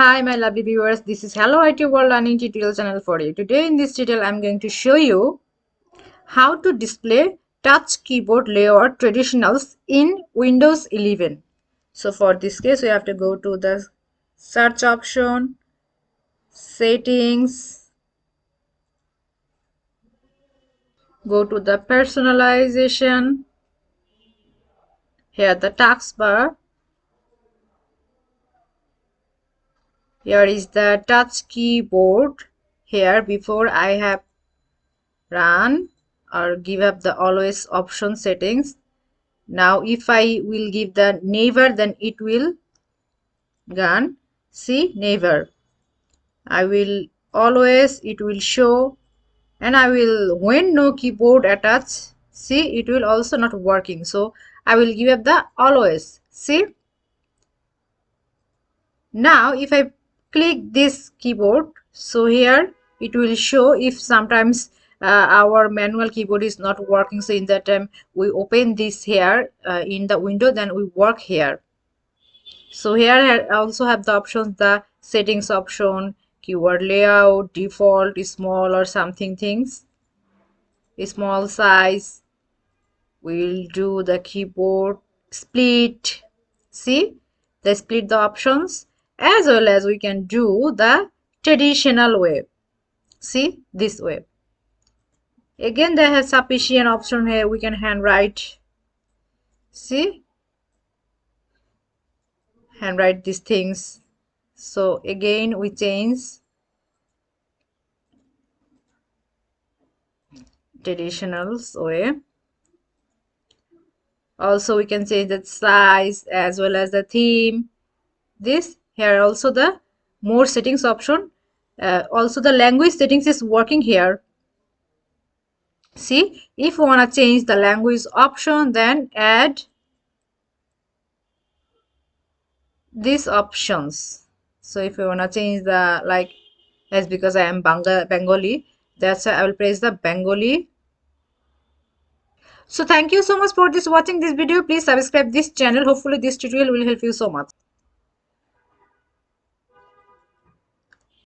Hi my lovely viewers, this is Hello IT World Learning Tutorial channel for you. Today in this tutorial I am going to show you how to display touch keyboard layout traditionals in Windows 11. So for this case we have to go to the search option, settings, go to the personalization, here the taskbar, here is the touch keyboard. Here before I have run or give up the always option settings. Now if I will give the never, then it will gone. See, never. I will always, it will show, and I will when no keyboard attached, see, it will also not working. So I will give up the always. See, now if I click this keyboard, so here it will show if sometimes our manual keyboard is not working. So in that time we open this here in the window, then we work here. So here I also have the options, the settings option, keyword layout, default, small or something things, small size. We'll do the keyboard split. See, they split the options, as well as we can do the traditional way. See, this way. Again, they have sufficient option here. We can handwrite. See, handwrite these things. So again, we change traditionals way. Also, we can change the size as well as the theme. This here also the more settings option. Also the language settings is working here. See, if we want to change the language option, then add these options. So if we want to change the, like, as because I am Bengali, that's why I will press the Bengali. So thank you so much for watching this video. Please subscribe this channel. Hopefully this tutorial will help you so much.